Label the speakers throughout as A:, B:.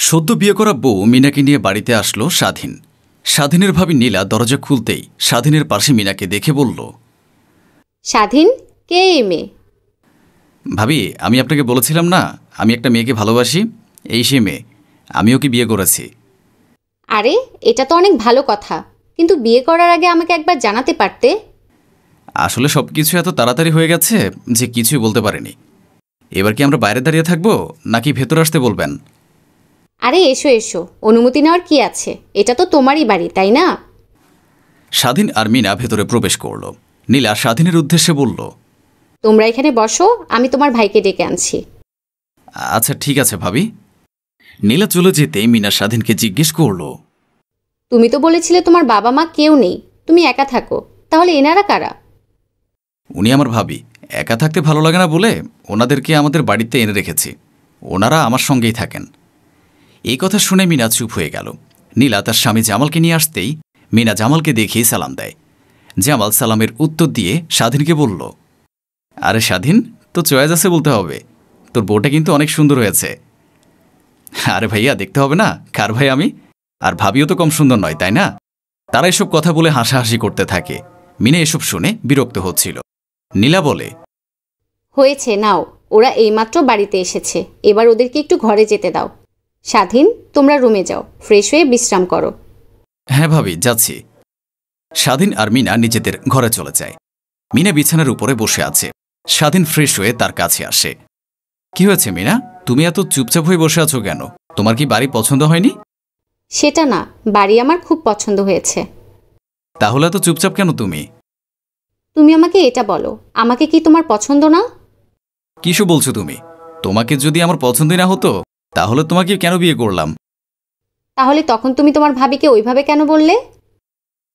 A: সদ্য বিয়ে করা বউ মিনাকে নিয়ে বাড়িতে আসলো স্বাধীন। স্বাধীনের ভাবি নীলা দরজা খুলতেই স্বাধীনের পাশে মিনাকে দেখে বলল,
B: স্বাধীন, কে এই মেয়ে?
A: ভাবি, আমি আপনাকে বলেছিলাম না আমি একটা মেয়েকে ভালোবাসি, এই সে মেয়ে। আমি ওকে বিয়ে করেছি।
B: আরে, এটা তো অনেক ভালো কথা, কিন্তু বিয়ে করার আগে আমাকে একবার জানাতে পারতে।
A: আসলে সব কিছু এত তাড়াতাড়ি হয়ে গেছে যে কিছুই বলতে পারিনি। এবার কি আমরা বাইরে দাঁড়িয়ে থাকবো নাকি ভেতর আসতে বলবেন?
B: আরে এসো এসো, অনুমতি নেওয়ার কি আছে, এটা তো তোমারই বাড়ি, তাই না?
A: স্বাধীন আর মিনা ভেতরে প্রবেশ করল। নীলা স্বাধীনের উদ্দেশ্যে বলল,
B: তোমরা এখানে বসো, আমি তোমার ভাইকে ডেকে আনছি।
A: আচ্ছা ঠিক আছে ভাবি। নীলা চলে যেতে মিনা স্বাধীনকে জিজ্ঞেস করল,
B: তুমি তো বলেছিলে তোমার বাবা মা কেউ নেই, তুমি একা থাকো, তাহলে এনারা কারা?
A: উনি আমার ভাবি। একা থাকতে ভালো লাগে না বলে ওনাদেরকে আমাদের বাড়িতে এনে রেখেছি। ওনারা আমার সঙ্গেই থাকেন। এই কথা শুনে মিনা চুপ হয়ে গেল। নীলা তার স্বামী জামালকে নিয়ে আসতেই মিনা জামালকে দেখিয়ে সালাম দেয়। জামাল সালামের উত্তর দিয়ে স্বাধীনকে বলল, আরে স্বাধীন, তো চয়েস আছে বলতে হবে। তোর বউটা কিন্তু অনেক সুন্দর হয়েছে। আরে ভাইয়া, দেখতে হবে না কার ভাই আমি? আর ভাবিও তো কম সুন্দর নয়, তাই না? তারা এসব কথা বলে হাসাহাসি করতে থাকে। মিনা এসব শুনে বিরক্ত হচ্ছিল। নীলা বলে,
B: হয়েছে, নাও, ওরা এইমাত্র বাড়িতে এসেছে, এবার ওদেরকে একটু ঘরে যেতে দাও। স্বাধীন, তোমরা রুমে যাও, ফ্রেশ হয়ে বিশ্রাম করো।
A: হ্যাঁ ভাবি, যাচ্ছি। স্বাধীন আর মিনা নিজেদের ঘরে চলে যায়। মিনা বিছানার উপরে বসে আছে। স্বাধীন ফ্রেশ হয়ে তার কাছে আসে। কি হয়েছে মিনা, তুমি এত চুপচাপ হয়ে বসে আছো কেন? তোমার কি বাড়ি পছন্দ হয়নি?
B: সেটা না, বাড়ি আমার খুব পছন্দ হয়েছে।
A: তাহলে এত চুপচাপ কেন তুমি?
B: তুমি আমাকে এটা বলো, আমাকে কি তোমার পছন্দ না?
A: কিসব বলছো তুমি? তোমাকে যদি আমার পছন্দই না হতো তাহলে তোমাকে কেন বিয়ে করলাম?
B: তাহলে তখন তুমি তোমার ভাবিকে ওইভাবে কেন বললে?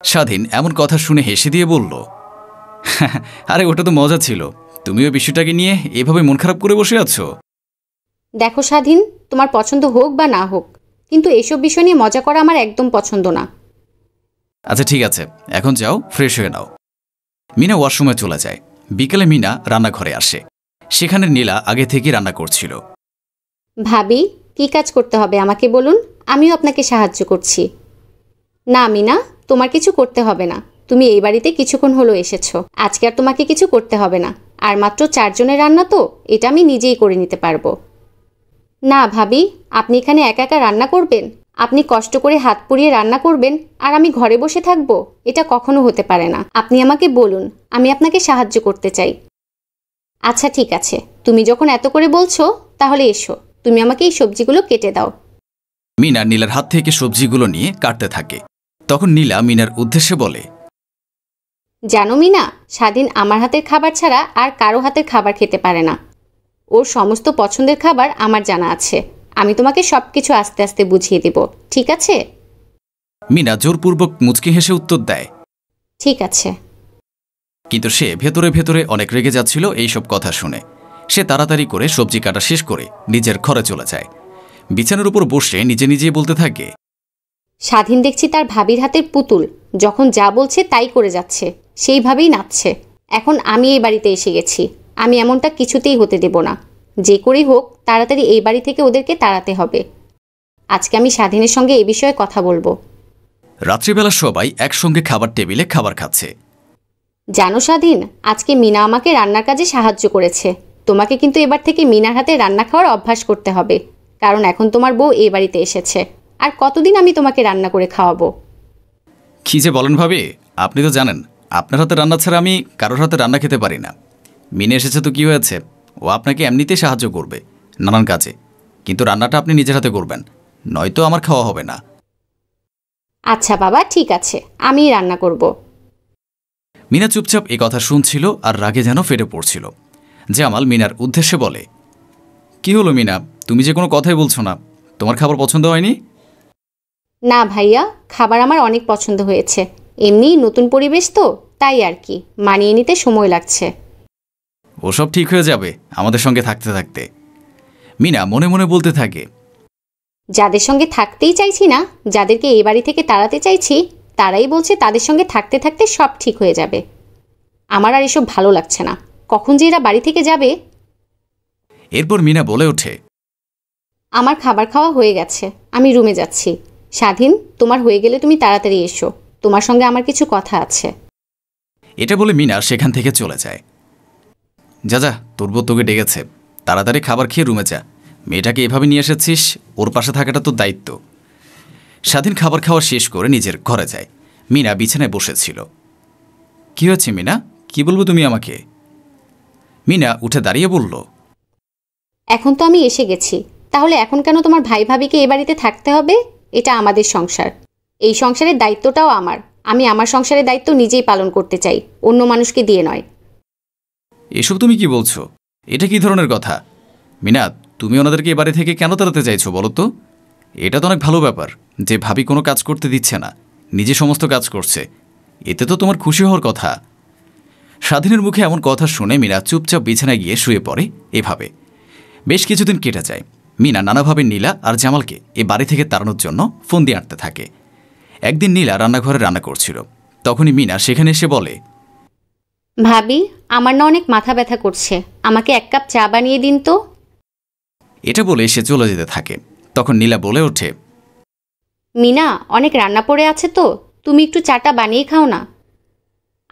A: স্বাধীন এমন কথা শুনে হেসে দিয়ে বলল, আরে ওটা তো মজা ছিল। তুমিও বিষয়টাকে নিয়ে এভাবে মন খারাপ করে বসে আছো।
B: দেখো স্বাধীন, তোমার পছন্দ হোক বা না হোক, কিন্তু এসব বিষয় নিয়ে মজা করা আমার একদম পছন্দ না।
A: আচ্ছা ঠিক আছে, এখন যাও, ফ্রেশ হয়ে নাও। মিনা ওয়াশরুমে চলে যায়। বিকেলে মিনা রান্নাঘরে আসে। সেখানে নীলা আগে থেকেই রান্না করছিল।
B: ভাবি, কি কাজ করতে হবে আমাকে বলুন, আমিও আপনাকে সাহায্য করছি। না মিনা, তোমার কিছু করতে হবে না, তুমি এই বাড়িতে কিছুক্ষণ হলো এসেছো, আজকে আর তোমাকে কিছু করতে হবে না। আর মাত্র 4 জনের রান্না তো, এটা আমি নিজেই করে নিতে পারবো। না ভাবি, আপনি এখানে একা একা রান্না করবেন? আপনি কষ্ট করে হাত পুড়িয়ে রান্না করবেন আর আমি ঘরে বসে থাকবো? এটা কখনো হতে পারে না। আপনি আমাকে বলুন, আমি আপনাকে সাহায্য করতে চাই। আচ্ছা ঠিক আছে, তুমি যখন এত করে বলছো তাহলে এসো, তুমি আমাকে এই সবজিগুলো কেটে দাও।
A: মিনা নীলার হাত থেকে সবজিগুলো নিয়ে কাটতে থাকে। তখন নীলা মিনার উদ্দেশ্যে বলে,
B: জানো মিনা, স্বাধীন আমার হাতের খাবার ছাড়া আর কারো হাতের খাবার খেতে পারে না। ওর সমস্ত পছন্দের খাবার আমার জানা আছে। আমি তোমাকে সব কিছু আস্তে আস্তে বুঝিয়ে দেব, ঠিক আছে?
A: মিনা জোরপূর্বক মুচকি হেসে উত্তর দেয়।
B: ঠিক আছে।
A: কিন্তু সে ভেতরে ভেতরে অনেক রেগে যাচ্ছিল এইসব কথা শুনে। সে তাড়াতাড়ি করে সবজি কাটা শেষ করে নিজের ঘরে চলে যায়। বিছানার উপর বসে নিজে নিজেই বলতে থাকে,
B: স্বাধীন দেখছি তার ভাবির হাতের পুতুল, যখন যা বলছে তাই করে যাচ্ছে, সেইভাবেই নাচছে। এখন আমি এই বাড়িতে এসে গেছি, আমি এমনটা কিছুতেই হতে দেব না। যে করেই হোক তাড়াতাড়ি এই বাড়ি থেকে ওদেরকে তাড়াতে হবে। আজকে আমি স্বাধীনের সঙ্গে এই বিষয়ে কথা বলবো।
A: রাত্রিবেলা সবাই একসঙ্গে খাবার টেবিলে খাবার খাচ্ছে।
B: জানো স্বাধীন, আজকে মিনা আমাকে রান্নার কাজে সাহায্য করেছে। তোমাকে কিন্তু এবার থেকে মিনার হাতে রান্না খাওয়ার অভ্যাস করতে হবে, কারণ এখন তোমার বউ এই বাড়িতে এসেছে। আর কতদিন আমি তোমাকে রান্না করে খাওয়াবো?
A: কি যে বলেন ভাবি, আপনি তো জানেন আপনার হাতে রান্না ছাড়া আমি কারোর হাতে রান্না খেতে পারি না। মিনে এসেছে তো কি হয়েছে, ও আপনাকে এমনিতেই সাহায্য করবে নানান কাজে, কিন্তু রান্নাটা আপনি নিজের হাতে করবেন, নয়তো আমার খাওয়া হবে না।
B: আচ্ছা বাবা, ঠিক আছে, আমিই রান্না করব।
A: মিনা চুপচাপ এ কথা শুনছিল আর রাগে যেন ফেটে পড়ছিল। জামাল মিনার উদ্দেশ্যে বলে, কি হলো মিনা, তুমি যে কোনো কথাই বলছো না? তোমার খাবার পছন্দ হয়নি?
B: না ভাইয়া, খাবার আমার অনেক পছন্দ হয়েছে। এমনিই নতুন পরিবেশ তো, তাই আর কি, মানিয়ে নিতে সময় লাগছে।
A: ওসব ঠিক হয়ে যাবে আমাদের সঙ্গে থাকতে থাকতে। মিনা মনে মনে বলতে থাকে,
B: যাদের সঙ্গে থাকতেই চাইছি না, যাদেরকে এই বাড়ি থেকে তাড়াতে চাইছি, তারাই বলছে তাদের সঙ্গে থাকতে থাকতে সব ঠিক হয়ে যাবে। আমার আর এসব ভালো লাগছে না, কখন যে এরা বাড়ি থেকে যাবে।
A: এরপর মিনা বলে ওঠে,
B: আমার খাবার খাওয়া হয়ে গেছে, আমি রুমে যাচ্ছি। স্বাধীন, তোমার হয়ে গেলে তুমি তাড়াতাড়ি এসো, তোমার সঙ্গে আমার কিছু কথা আছে।
A: এটা বলে মিনা সেখান থেকে চলে যায়। যা যা, তোর বউ তোকে ডেকেছে, তাড়াতাড়ি খাবার খেয়ে রুমে যা। মেয়েটাকে এভাবে নিয়ে এসেছিস, ওর পাশে থাকাটা তোর দায়িত্ব। স্বাধীন খাবার খাওয়া শেষ করে নিজের ঘরে যায়। মিনা বিছানায় বসেছিল। কি হয়েছে মিনা, কি বলবো তুমি আমাকে? মিনা উঠে দাঁড়িয়ে বলল,
B: এখন তো আমি এসে গেছি, তাহলে এখন কেন তোমার ভাই ভাবিকে এ বাড়িতে থাকতে হবে? এটা আমাদের সংসার, এই সংসারের দায়িত্বটাও আমার। আমি আমার সংসারের দায়িত্ব নিজেই পালন করতে চাই, অন্য মানুষকে দিয়ে নয়।
A: এসব তুমি কি বলছো? এটা কি ধরনের কথা? মিনা, তুমি ওনাদেরকে এ বাড়ি থেকে কেন তাড়াতে চাইছো বলো তো? এটা তো অনেক ভালো ব্যাপার যে ভাবি কোনো কাজ করতে দিচ্ছে না, নিজে সমস্ত কাজ করছে। এতে তো তোমার খুশি হওয়ার কথা। স্বাধীনের মুখে এমন কথা শুনে মিনা চুপচাপ বিছানায় গিয়ে শুয়ে পড়ে। এভাবে বেশ কিছুদিন কেটে যায়। মিনা নানাভাবে নীলা আর জামালকে এ বাড়ি থেকে তাড়ানোর জন্য ফোন দিয়ে আনতে থাকে। একদিন নীলা রান্নাঘরে রান্না করছিল, তখনই মিনা সেখানে এসে বলে,
B: ভাবি, আমার না অনেক মাথা ব্যথা করছে, আমাকে 1 কাপ চা বানিয়ে দিন তো।
A: এটা বলে সে চলে যেতে থাকে। তখন নীলা বলে ওঠে,
B: মিনা, অনেক রান্না পড়ে আছে তো, তুমি একটু চাটা বানিয়ে খাও না।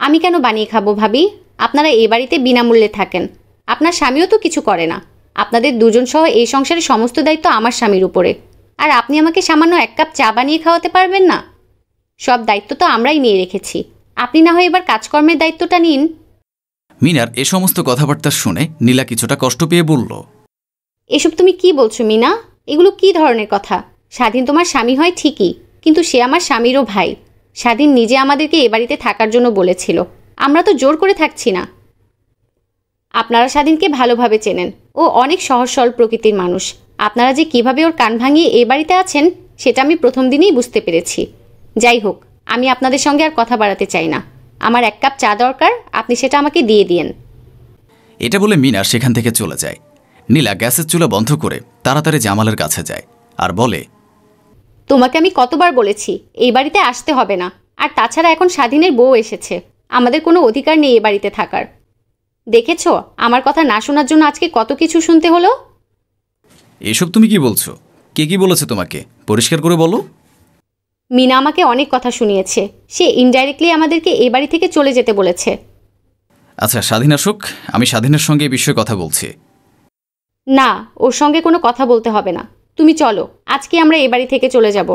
B: আমি কেন বানিয়ে খাবো ভাবি? আপনারা এ বাড়িতে বিনামূল্যে থাকেন, আপনার স্বামীও তো কিছু করে না। আপনাদের দুজন সহ এই সংসারের সমস্ত দায়িত্ব আমার স্বামীর উপরে, আর আপনি আমাকে সামান্য 1 কাপ চা বানিয়ে খাওয়াতে পারবেন না? সব দায়িত্ব তো আমরাই নিয়ে রেখেছি, আপনি না হয় এবার কাজকর্মের দায়িত্বটা নিন।
A: মিনার এ সমস্ত কথাবার্তা শুনে নীলা কিছুটা কষ্ট পেয়ে বলল,
B: এসব তুমি কি বলছো মিনা? এগুলো কি ধরনের কথা? স্বাধীন তোমার স্বামী হয় ঠিকই, কিন্তু সে আমার স্বামীরও ভাই। স্বাধীন নিজে আমাদেরকে এ বাড়িতে থাকার জন্য বলেছিল, আমরা তো জোর করে থাকছি না। আপনারা স্বাধীনকে ভালোভাবে চেনেন, ও অনেক সহজ সরল প্রকৃতির মানুষ। আপনারা যে কিভাবে ওর কান ভাঙিয়ে এ বাড়িতে আছেন সেটা আমি প্রথম দিনেই বুঝতে পেরেছি। যাই হোক, আমি আপনাদের সঙ্গে আর কথা বাড়াতে চাই না। আমার 1 কাপ চা দরকার, আপনি সেটা আমাকে দিয়ে দিয়েন।
A: এটা বলে মিনা সেখান থেকে চলে যায়। নীলা গ্যাসের চুলা বন্ধ করে তাড়াতাড়ি জামালের কাছে যায় আর বলে,
B: তোমাকে আমি কতবার বলেছি এই বাড়িতে আসতে হবে না, আর তাছাড়া এখন স্বাধীনের বউ এসেছে, আমাদের কোনো অধিকার নেই এ বাড়িতে থাকার। দেখেছো আমার কথা না শোনার জন্য আজকে কত কিছু শুনতে হলো।
A: এসব তুমি কি বলছো? কে কি বলেছে তোমাকে? পরিষ্কার করে বলো।
B: মিনা আমাকে অনেক কথা শুনিয়েছে, সে ইনডাইরেক্টলি আমাদেরকে এ বাড়ি থেকে চলে যেতে বলেছে।
A: আচ্ছা, স্বাধীন আসুক, আমি স্বাধীনের সঙ্গে এই বিষয়ে কথা বলছি।
B: না, ওর সঙ্গে কোনো কথা বলতে হবে না, তুমি চলো, আজকে আমরা এ বাড়ি থেকে চলে যাব।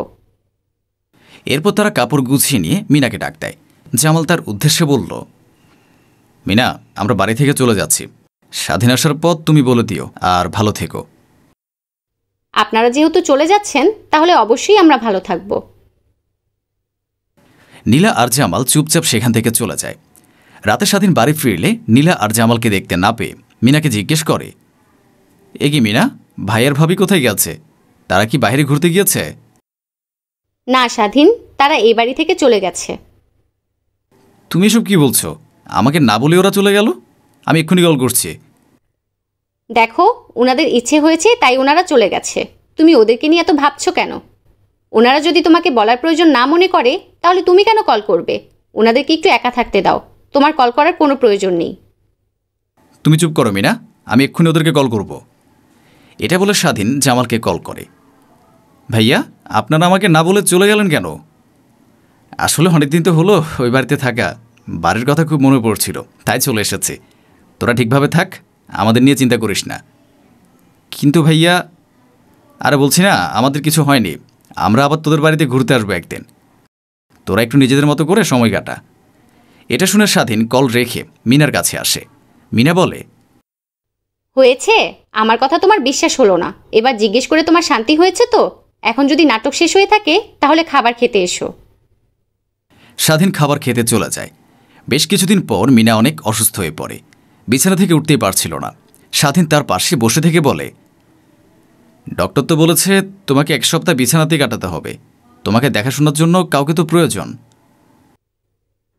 A: এরপর তারা কাপড় গুছিয়ে নিয়ে মিনাকে ডাক দেয়। জামাল তার উদ্দেশ্যে বলল, মিনা, আমরা বাড়ি থেকে চলে যাচ্ছি। স্বাধীন আসার পথ তুমি বলে দিও, আর ভালো থেকো।
B: আপনারা যেহেতু চলে যাচ্ছেন তাহলে অবশ্যই আমরা ভালো থাকব।
A: নীলা আর জামাল চুপচাপ সেখান থেকে চলে যায়। রাতে স্বাধীন বাড়ি ফিরলে নীলা আর জামালকে দেখতে না পেয়ে মিনাকে জিজ্ঞেস করে, এ কি মিনা, ভাইয়ের ভাবি কোথায় গেছে? তারা কি বাইরে ঘুরতে গিয়েছে?
B: না স্বাধীন, তারা এই বাড়ি থেকে চলে গেছে।
A: তুমি এসব কি বলছো? আমাকে না বলে ওরা চলে গেল? আমি এক্ষুনি কল করছি।
B: দেখো, ওনাদের ইচ্ছে হয়েছে তাই ওনারা চলে গেছে, তুমি ওদেরকে নিয়ে এত ভাবছো কেন? ওনারা যদি তোমাকে বলার প্রয়োজন না মনে করে তাহলে তুমি কেন কল করবে? ওনাদেরকে একটু একা থাকতে দাও, তোমার কল করার কোনো প্রয়োজন নেই।
A: তুমি চুপ করো মিনা, আমি এক্ষুনি ওদেরকে কল করব। এটা বলে স্বাধীন জামালকে কল করে। ভাইয়া, আপনারা আমাকে না বলে চলে গেলেন কেন? আসলে অনেকদিন তো হলো ওই বাড়িতে থাকা, বাড়ির কথা খুব মনে পড়ছিল, তাই চলে এসেছি। তোরা ঠিকভাবে থাক, আমাদের নিয়ে চিন্তা করিস না। কিন্তু ভাইয়া, আরে বলছি না, আমাদের কিছু হয়নি, আমরা আবার তোদের বাড়িতে ঘুরতে আসবো একদিন। তোরা একটু নিজেদের মতো করে সময় কাটা। এটা শুনে স্বাধীন কল রেখে মিনার কাছে আসে। মিনা বলে,
B: হয়েছে, আমার কথা তোমার বিশ্বাস হলো না, এবার জিজ্ঞেস করে তোমার শান্তি হয়েছে তো? এখন যদি নাটক শেষ হয়ে থাকে তাহলে খাবার খেতে এসো।
A: স্বাধীন খাবার খেতে চলে যায়। বেশ কিছুদিন পর মিনা অনেক অসুস্থ হয়ে পড়ে, বিছানা থেকে উঠতেই পারছিল না। স্বাধীন তার পাশে বসে থেকে বলে, ডক্টর তো বলেছে তোমাকে 1 সপ্তাহ বিছানাতেই কাটাতে হবে, তোমাকে দেখাশোনার জন্য কাউকে তো প্রয়োজন।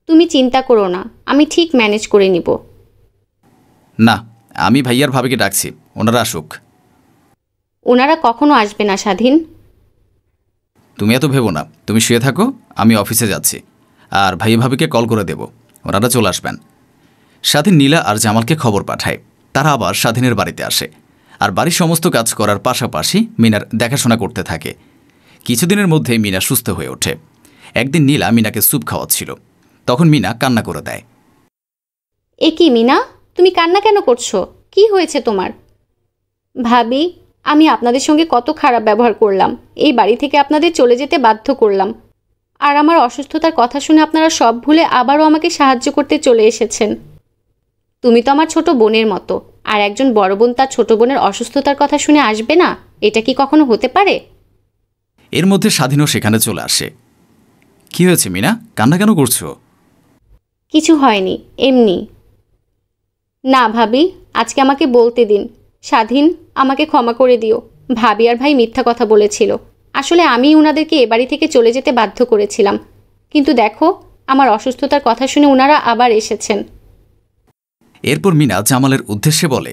B: তুমি চিন্তা করো না, আমি ঠিক ম্যানেজ করে নিব।
A: না, আমি ভাইয়ার ভাবিকে ডাকছি, ওনারা আসুক।
B: ওনারা কখনো আসবে না স্বাধীন।
A: তুমি এত ভেবো না, তুমি শুয়ে থাকো, আমি অফিসে যাচ্ছি, আর ভাইয়া ভাবিকে কল করে দেব, ওনারা চলে আসবেন। স্বাধীন নীলা আর জামালকে খবর পাঠায়। তারা আবার স্বাধীনের বাড়িতে আসে। আর বাড়ির সমস্ত কাজ করার পাশাপাশি মিনার দেখাশোনা করতে থাকে। কিছুদিনের মধ্যেই মিনা সুস্থ হয়ে ওঠে। একদিন নীলা মিনাকে স্যুপ খাওয়াচ্ছিল, তখন মিনা কান্না করে দেয়।
B: এ কি মিনা, তুমি কান্না কেন করছো? কি হয়েছে তোমার? ভাবি, আমি আপনাদের সঙ্গে কত খারাপ ব্যবহার করলাম, এই বাড়ি থেকে আপনাদের চলে যেতে বাধ্য করলাম, আর আমার অসুস্থতার কথা শুনে আপনারা সব ভুলে আবারও আমাকে সাহায্য করতে চলে এসেছেন। তুমি তো আমার ছোট বোনের মতো, আর একজন বড় বোন তার ছোট বোনের অসুস্থতার কথা শুনে আসবে না? এটা কি কখনো হতে পারে?
A: এর মধ্যে স্বাধীনও সেখানে চলে আসে। কি হয়েছে মিনা, কান্না কেন করছো?
B: কিছু হয়নি, এমনি। না ভাবি, আজকে আমাকে বলতে দিন। স্বাধীন, আমাকে ক্ষমা করে দিও। ভাবি আর ভাই মিথ্যা কথা বলেছিল। আসলে আমি ওনাদেরকে এ বাড়ি থেকে চলে যেতে বাধ্য করেছিলাম, কিন্তু দেখো, আমার অসুস্থতার কথা শুনে ওনারা আবার এসেছেন।
A: এরপর মিনা জামালের উদ্দেশ্যে বলে,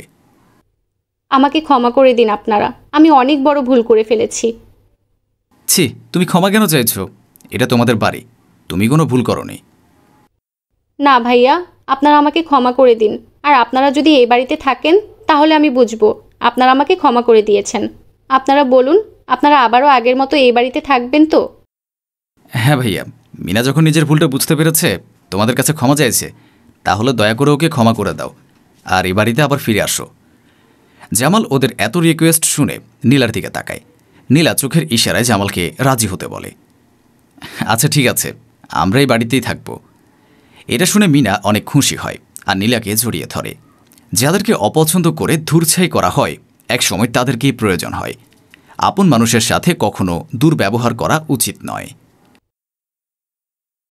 B: আমাকে ক্ষমা করে দিন আপনারা, আমি অনেক বড় ভুল করে ফেলেছি।
A: ছি, তুমি ক্ষমা কেন চাইছো? এটা তোমাদের বাড়ি, তুমি কোনো ভুল করনি।
B: না ভাইয়া, আপনারা আমাকে ক্ষমা করে দিন, আর আপনারা যদি এই বাড়িতে থাকেন তাহলে আমি বুঝবো আপনারা আমাকে ক্ষমা করে দিয়েছেন। আপনারা বলুন, আপনারা আবারও আগের মতো এই বাড়িতে থাকবেন তো?
A: হ্যাঁ ভাইয়া, মিনা যখন নিজের ভুলটা বুঝতে পেরেছে, তোমাদের কাছে ক্ষমা চাইছে, তাহলে দয়া করে ওকে ক্ষমা করে দাও, আর এই বাড়িতে আবার ফিরে আসো। জামাল ওদের এত রিকোয়েস্ট শুনে নীলার দিকে তাকায়। নীলা চোখের ইশারায় জামালকে রাজি হতে বলে। আচ্ছা ঠিক আছে, আমরা এই বাড়িতেই থাকব। এটা শুনে মিনা অনেক খুশি হয় আর নীলাকে জড়িয়ে ধরে। যাদেরকে অপছন্দ করে ধূরছাই করা হয়, একসময় তাদেরকেই প্রয়োজন হয়। আপন মানুষের সাথে কখনো দুর্ব্যবহার করা উচিত নয়।